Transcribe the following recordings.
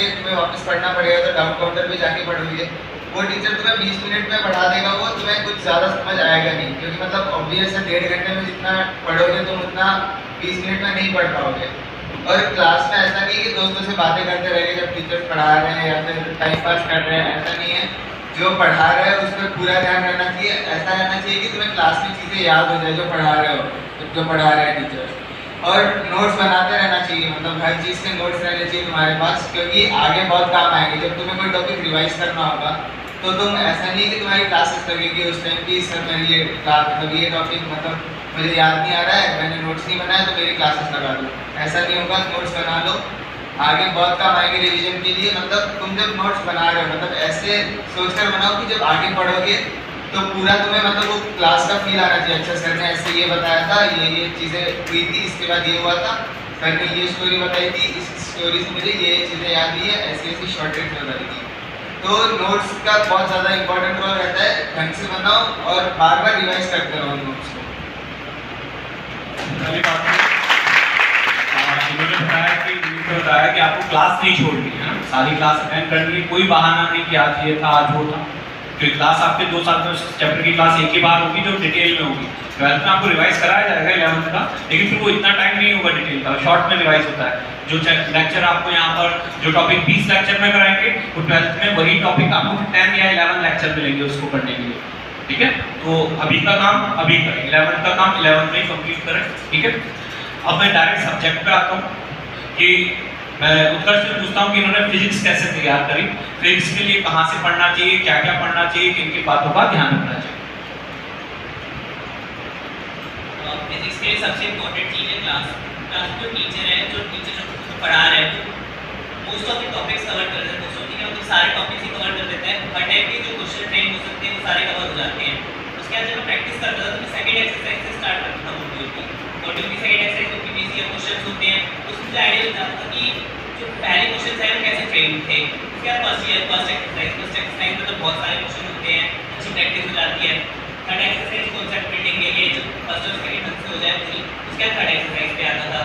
जाके तुम्हें वापस पढ़ना पड़ेगा, तो डाउट काउंटर पे जाके पढ़ोगे। वो टीचर तुम्हें 20 मिनट में पढ़ा देगा, वो तुम्हें कुछ ज़्यादा समझ आएगा नहीं, क्योंकि मतलब ऑब्वियस है 1.5 घंटे में जितना पढ़ोगे तुम उतना 20 मिनट में नहीं पढ़ पाओगे। और क्लास में ऐसा नहीं है कि दोस्तों से बातें करते रहेंगे जब टीचर पढ़ा रहे हैं या फिर टाइम पास कर रहे हैं, ऐसा नहीं है। जो पढ़ा रहे हैं उस पर पूरा ध्यान रहना चाहिए। ऐसा रहना चाहिए कि तुम्हें क्लास में चीज़ें याद हो जाए जो पढ़ा रहे हो, जो पढ़ा रहे हैं टीचर। और नोट्स बनाते रहना चाहिए, मतलब हर चीज़ के नोट्स रहने चाहिए तुम्हारे पास, क्योंकि आगे बहुत काम आएंगे। जब तुम्हें कोई टॉपिक रिवाइज करना होगा तो तुम ऐसा नहीं कि तुम्हारी क्लासेस लगेगी उस टाइम की सर मेरी ये क्लास मतलब ये टॉपिक मतलब मुझे याद नहीं आ रहा है, मैंने नोट्स नहीं बनाया तो मेरी क्लासेस लगा दो, ऐसा नहीं होगा। नोट्स बना लो, आगे बहुत काम आएंगे रिवीजन के लिए। मतलब तुम जब नोट्स बना रहे हो मतलब ऐसे सोचकर बनाओ कि जब आगे पढ़ोगे तो पूरा तुम्हें मतलब वो क्लास का फील आना चाहिए। अच्छा सर ने ऐसे ये बताया था, ये चीज़ें हुई थी, इसके बाद ये हुआ था, सर ने ये स्टोरी बताई थी, इस स्टोरी से मुझे ये चीज़ें याद हुई है, ऐसी ऐसी शॉर्ट ट्रिक्स बताई थी। तो नोट्स का बहुत ज़्यादा इंपॉर्टेंट रोल रहता है। ढंग से बनाओ और बार बार रिवाइज करते रहो नोट्स को। इन्होंने बताया कि आपको क्लास नहीं छोड़नी है, सारी क्लास अटेंड करनी है, कोई बहाना नहीं कि आज ये था आज वो था। तो क्लास आपके 2 साल में चैप्टर की क्लास एक ही बार होगी जो डिटेल में होगी। 12th में आपको रिवाइज कराया जाएगा 11th का, लेकिन फिर वो इतना टाइम नहीं होगा डिटेल का, शॉर्ट में रिवाइज होता है। जो लेक्चर आपको यहाँ पर जो टॉपिक 20 लेक्चर में कराएंगे वो 12th में वही टॉपिक आपको 10 या 11 लेक्चर मिलेंगे उसको करने के लिए। ठीक है, तो अभी का काम अभी करें, 11th का काम 11th में ही कंप्लीट करें। ठीक है, अब मैं डायरेक्ट सब्जेक्ट पे आता हूँ कि मैं उत्कर्ष से पूछता हूँ कि इन्होंने फिजिक्स कैसे तैयार करी, फिजिक्स के लिए कहाँ से पढ़ना चाहिए, क्या क्या पढ़ना चाहिए, किन किन बातों का ध्यान रखना चाहिए। फिजिक्स के लिए सबसे इम्पोर्टेंट चीज़ है क्लास जो टीचर है, जो पढ़ा रहे हैं most of the topics cover कर देते हैं। मोस्ट ऑफ द मतलब सारे टॉपिक्स ही कवर कर देते हैं। हर टाइप के जो क्वेश्चन फ्रेम हो सकते हैं वो सारे कवर हो जाते हैं। उसके बाद जब मैं प्रैक्टिस करता था तो मैं सेकंड एक्सरसाइज से स्टार्ट करता था। मॉड्यूल की सेकंड एक्सरसाइज में पीवीसी के क्वेश्चंस होते हैं, उसमें मुझे आइडिया मिलता था कि जो पहले क्वेश्चन है वो कैसे फ्रेम थे। उसके बाद फर्स्ट एक्सरसाइज में तो बहुत सारे क्वेश्चन होते हैं, अच्छी प्रैक्टिस हो जाती है। थर्ड एक्सरसाइज कॉन्सेप्ट बिल्डिंग के लिए जो फर्स्ट और सेकंड ढंग से हो जाए पूरी, उसके बाद थर्ड एक्सरसाइज पे आता था।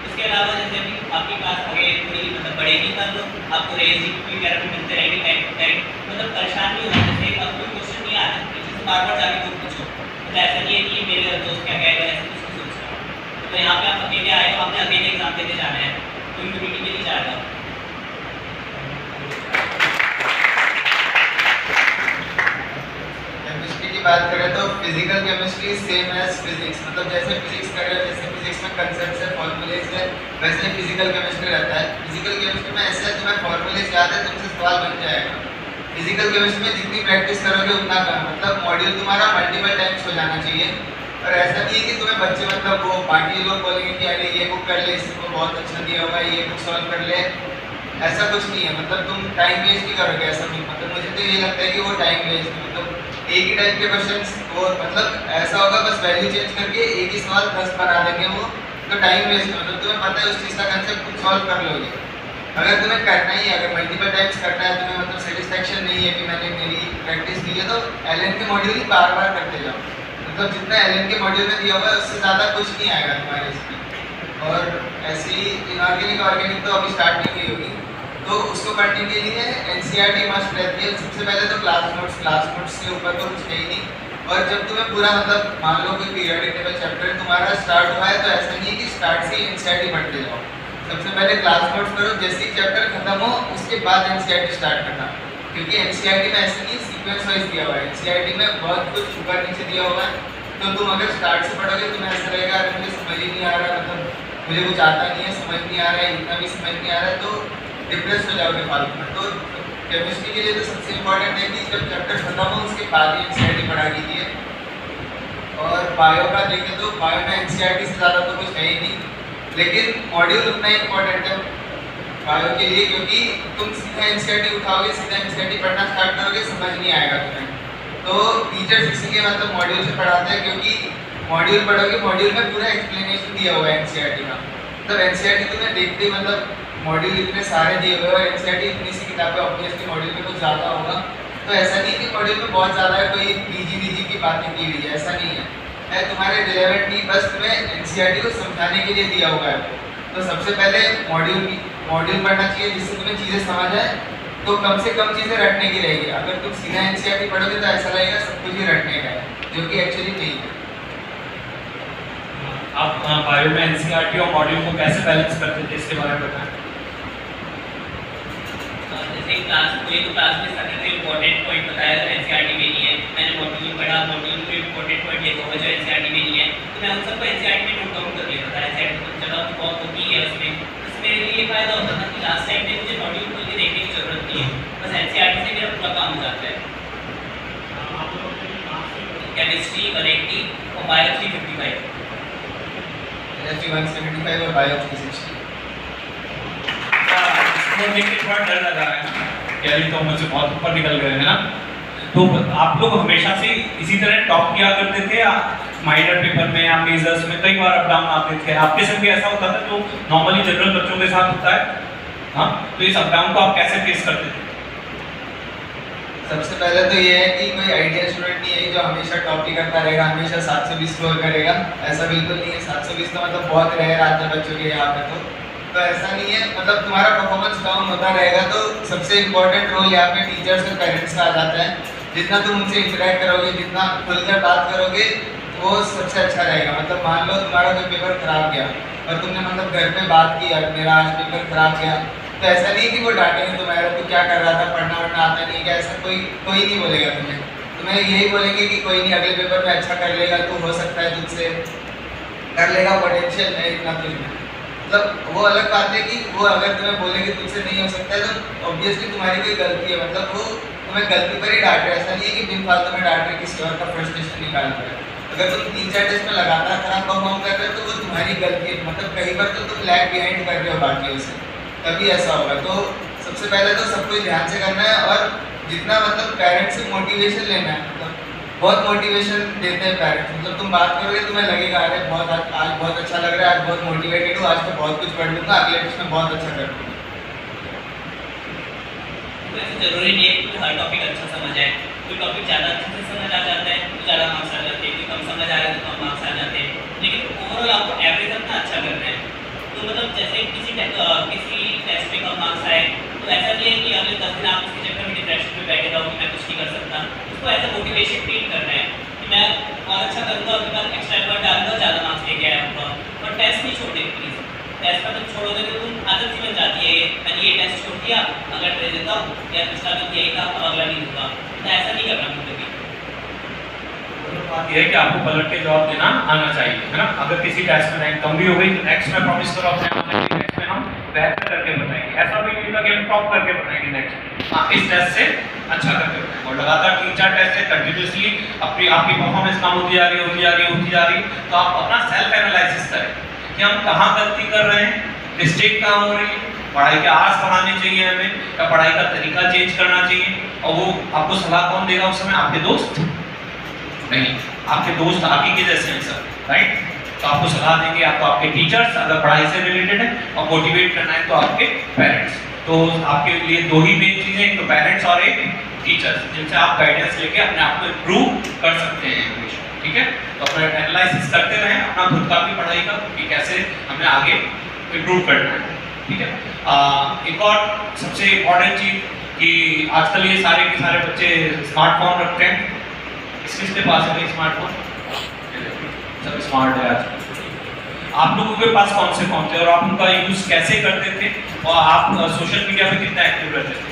उसके अलावा जैसे अभी आपकी क्लास आगे थोड़ी मतलब बढ़ेगी तब आपको रेज वगैरह भी मिलते रहेंगे टाइम टू टाइम, मतलब परेशान नहीं होना। जैसे अब कोई क्वेश्चन नहीं आता टीचर से बार बार जाके वो पूछो, मतलब ऐसा नहीं है कि मेरे दोस्त क्या कहेगा ऐसा कुछ नहीं सोचना। तो यहाँ पे आप अकेले आए हो, आपने अकेले एग्जाम देने जाना है, कोई मीटिंग में नहीं जाएगा। केमिस्ट्री की बात करें तो physical chemistry same as physics, मतलब जैसे फिजिक्स कर रहे हो, जैसे फिजिक्स में कंसेप्ट है, फॉर्मूलेज है, वैसे फिजिकल केमिस्ट्री रहता है। फिजिकल केमिस्ट्री में ऐसा है तुम्हें फॉर्मूलेज याद है, तुमसे सवाल बन जाएगा। फिजिकल केमिस्ट्री में जितनी प्रैक्टिस करोगे उतना कम, मतलब मॉड्यूल तुम्हारा मल्टीपल टाइम्स हो जाना चाहिए। और ऐसा नहीं है कि तुम्हें बच्चे मतलब वो बाकी लोग बोलेंगे कि अरे ये बुक कर ले, इसको बहुत अच्छा दिया हुआ है, ये बुक सॉल्व कर ले, ऐसा कुछ नहीं है। मतलब तुम टाइम वेस्ट नहीं करोगे, ऐसा नहीं। मतलब मुझे तो ये लगता है कि वो टाइम वेस्ट है, मतलब एक ही टाइप के क्वेश्चंस वो मतलब ऐसा होगा बस वैल्यू चेंज करके एक ही सवाल 10 बना देंगे वो, तो टाइम वेस्ट है। मतलब तुम्हें पता है उस चीज़ का कंसेप्ट खुद सॉल्व कर लोगे। अगर तुम्हें करना ही है, अगर मल्टीपल टाइम्स करना है, तुम्हें मतलब सेटिस्फैक्शन नहीं है कि मैंने मेरी प्रैक्टिस की है, तो एलएन के मॉड्यूल ही बार बार करते जाओ। मतलब जितना एलएन के मॉड्यूल में दिया हुआ है उससे ज़्यादा कुछ नहीं आएगा तुम्हारे इसमें। और ऐसे ही इनऑर्गेनिक ऑर्गेनिक तो अभी स्टार्ट नहीं हुई होगी, तो उसको पढ़ने के लिए एनसीईआरटी मस्ट रहती है। सबसे पहले तो क्लास नोट्स के ऊपर तो कुछ है ही नहीं। और जब तुम्हें पूरा मतलब मान लो कोई पीरियोडिक टेबल चैप्टर तुम्हारा स्टार्ट हुआ है तो ऐसा नहीं है कि स्टार्ट से एनसीईआरटी पढ़ते जाओ। सबसे पहले क्लास नोट्स करो, जैसे ही चैप्टर खत्म हो उसके बाद एनसीईआरटी स्टार्ट करना, क्योंकि एनसीईआरटी में ऐसा नहीं सीक्वेंस वाइज दिया हुआ है। एनसीईआरटी में बहुत कुछ ऊपर नीचे दिया हुआ है, तो तुम अगर स्टार्ट से पढ़ोगे तुम्हें ऐसा रहेगा अगर मुझे समझ ही नहीं आ रहा, मतलब मुझे कुछ आता नहीं है, समझ नहीं आ रहा है, इतना भी समझ नहीं आ रहा है, तो डिप्रेस हो जाओगे फालतू में। तो केमिस्ट्री के लिए तो सबसे इम्पोर्टेंट है कि जब चैप्टर खत्म हो उसके बाद ही एनसीईआरटी पढ़ा कीजिए। और बायो का देखें तो बायो में एनसीईआरटी से ज़्यादा तो कुछ है ही नहीं, लेकिन मॉड्यूल उतना ही इम्पोर्टेंट है बायो के लिए, क्योंकि तुम सीधा एनसीईआरटी उठाओगे, सीधा एनसीईआरटी पढ़ना स्टार्ट करोगे, समझ नहीं आएगा तुम्हें। तो टीचर्स इसीलिए मतलब मॉड्यूल से पढ़ाते हैं, क्योंकि मॉड्यूल पढ़ोगे, मॉड्यूल में पूरा एक्सप्लेनेशन दिया हुआ है एनसीईआरटी का। मतलब एनसीईआरटी तुम्हें देखते ही मतलब मॉड्यूल इतने सारे दिए हुए और एनसीईआरटी इतनी सी किताबें, ऑब्वियसली मॉड्यूल में कुछ ज़्यादा होगा। तो ऐसा नहीं कि मॉड्यूल में बहुत ज़्यादा है, कोई पीजी की बातें की हुई है, ऐसा नहीं है। तुम्हारे रिलेवेंट नहीं, बस तुम्हें एनसीईआरटी को समझाने के लिए दिया हुआ है। तो सबसे पहले मॉड्यूल पढ़ना चाहिए जिससे तुम्हें चीज़ें समझ आए। तो कम से कम चीज़ें रटने की रहेगी। अगर तुम सीधा एनसीईआरटी पढ़ोगे तो ऐसा लगेगा सब कुछ ही रटने का है, जो कि एक्चुअली नहीं है। आप बायो में एनसीईआरटी और मॉड्यूल को कैसे बैलेंस करते थे, इसके बारे में बताएं। जैसे क्लास में सबसे इम्पोर्टेंट पॉइंट बताया तो एनसीईआरटी में नहीं है। मैंने मॉड्यूल पढ़ा, मॉड्यूल में इम्पोर्टेंट पॉइंट ये होगा जो एनसीईआरटी में नहीं है, तो मैं उन सबको एनसीईआरटी में नोट डाउन कर लेता था। एनसीईआरटी जगह बहुत होती है उसमें, मेरे लिए ये फायदा होता था कि लास्ट टाइम में मुझे मॉड्यूल खोल के देखने की जरूरत नहीं है, बस एनसीईआरटी से मेरा पूरा काम हो जाता है। केमिस्ट्री 180 और बायो 355, केमिस्ट्री 175 और बायो 360। इसको देख के थोड़ा डर लगा है ना कि अभी तो मुझसे बहुत ऊपर निकल गए हैं ना। तो आप लोग हमेशा से इसी तरह टॉप किया करते थे या माइनर पेपर में या मेजर्स में कई बार अप डाउन आते थे? आपके संग भी ऐसा होता था जो नॉर्मली जनरल बच्चों के साथ होता है? हाँ, तो इस अप डाउन को आप कैसे फेस करते थे? सबसे पहले तो ये है कि कोई आइडियल स्टूडेंट नहीं है जो हमेशा टॉप ही करता रहेगा, हमेशा 720 स्कोर करेगा, ऐसा बिल्कुल नहीं है। 720 तो मतलब बहुत रेयर आते हैं बच्चों के यहाँ पे। तो ऐसा नहीं है, मतलब तुम्हारा परफॉर्मेंस डाउन होता रहेगा। तो सबसे इम्पोर्टेंट रोल यहाँ पे टीचर्स और पेरेंट्स का आ जाता है। जितना तुम उनसे इंटरेक्ट करोगे, जितना खुलकर बात करोगे, वो सबसे अच्छा रहेगा। मतलब मान लो तुम्हारा कोई पेपर खराब गया और तुमने मतलब घर पे बात की, यार मेरा आज पेपर खराब गया, तो ऐसा नहीं कि वो डांटेंगे तुम्हारा, तू क्या कर रहा था, पढ़ना वढ़ना आता नहीं क्या, ऐसा कोई नहीं बोलेगा तुम्हें। तुम्हें यही बोलेंगे कि कोई नहीं, अगले पेपर में अच्छा कर लेगा, तू हो सकता है तुझसे कर लेगा, पोटेंशियल है इतना तुझमें। मतलब वो अलग बात है कि वो अगर तुम्हें बोलेंगे तुझसे नहीं हो सकता है तो ऑब्वियसली तुम्हारी कोई गलती है। मतलब वो तुम्हें गलती पर ही डांट रहे, ऐसा नहीं है कि बिन फालतू में डांट रहे, किसी और का फ्रस्ट्रेशन निकाल रहे हैं। अगर तुम 3-4 टेस्ट में लगातार खराब परफॉर्म कर रहे हो तो वो तुम्हारी गलती है। मतलब कहीं पर तो तुम लैग बिहाइंड कर रहे हो बाकियों से, तभी ऐसा होगा। तो सबसे पहले तो सब कुछ ध्यान से करना है और जितना मतलब पेरेंट्स से मोटिवेशन लेना है। मतलब बहुत मोटिवेशन देते हैं पेरेंट्स। मतलब तुम बात करोगे तुम्हें लगेगा अरे बहुत आज बहुत अच्छा लग रहा है, आज बहुत मोटिवेटेड हूँ, आज तो बहुत कुछ पढ़ लूँगा, अगले टेस्ट में बहुत अच्छा कर लूँगा। वैसे जरूरी नहीं है कि हर टॉपिक अच्छा समझ आए। कोई टॉपिक ज़्यादा अच्छे से समझ आ जाता है तो ज़्यादा मार्क्स आ जाते हैं, कोई कम समझ आ रहा है तो कम मार्क्स आ जाते हैं। लेकिन ओवरऑल आपको एवरेज अपना अच्छा करना है। तो मतलब जैसे किसी टेस्ट में कम मार्क्स आए तो ऐसा नहीं है कि अगले 10 दिन आप उसके चक्कर में डिप्रेशन में बैठे रहो कि मैं कुछ नहीं कर सकता। उसको ऐसा मोटिवेशन ट्रीट करना है कि मैं और अच्छा करूँगा, अपने पास एक्स्ट्रा एफर्ट डालूंगा, ज़्यादा मार्क्स लेके आऊँगा। और टेस्ट नहीं छोड़ने प्लीज़। टेस्ट पर तुम छोड़ोगे तो तुम आदत सी बन जाती है, मैंने ये टेस्ट छोड़ दिया, अगर दे देता हूँ या पिछला तो यही था, अब अगला नहीं दूंगा। तो ऐसा नहीं करना कभी। बात यह है कि आपको पलट के जवाब देना आना चाहिए, है ना। अगर किसी टेस्ट में रैंक कम भी हो गई तो नेक्स्ट में प्रॉमिस करो अपने आप से, नेक्स्ट में हम बेहतर करके बताएंगे। ऐसा भी नहीं होगा कि हम टॉप करके बताएंगे नेक्स्ट, हाँ इस टेस्ट से अच्छा करके बताएंगे। और लगातार 3-4 टेस्ट से कंटिन्यूसली आपकी परफॉर्मेंस कम होती जा रही है, तो आप अपना सेल्फ एनालिसिस करें कि हम कहाँ गलती कर रहे हैं, मिस्टेक कहाँ हो रही है, पढ़ाई के आवर्स बढ़ाने चाहिए हमें या पढ़ाई का तरीका चेंज करना चाहिए। और वो आपको सलाह कौन देगा उस समय? आपके दोस्त नहीं, आपके दोस्त आप ही के जैसे हैं सब, राइट। तो आपको सलाह देंगे या तो आपके टीचर्स अगर पढ़ाई से रिलेटेड है, और मोटिवेट करना है तो आपके पेरेंट्स। तो आपके लिए दो ही मेन चीज़ें, एक तो पेरेंट्स और एक टीचर्स, जिनसे आप गाइडेंस लेके अपने आप को इम्प्रूव कर सकते हैं हमेशा, ठीक है। तो अपना एनालिसिस करते रहें अपना खुद का भी पढ़ाई का कि कैसे हमें आगे इम्प्रूव करना है, ठीक है। एक और सबसे इम्पोर्टेंट चीज़ कि आजकल ये सारे के सारे बच्चे स्मार्टफोन रखते हैं। किसके पास है स्मार्टफोन? सब स्मार्ट है आजकल। आप लोगों के पास कौन से फोन थे और आप उनका यूज कैसे करते थे और आप सोशल मीडिया पे कितना एक्टिव रहते थे?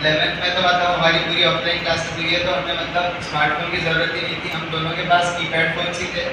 11th में तो मतलब हमारी पूरी ऑफलाइन क्लासेस हुई है, तो हमें मतलब स्मार्टफोन की ज़रूरत ही नहीं थी। हम दोनों के पास कीपैड फोन ही थे।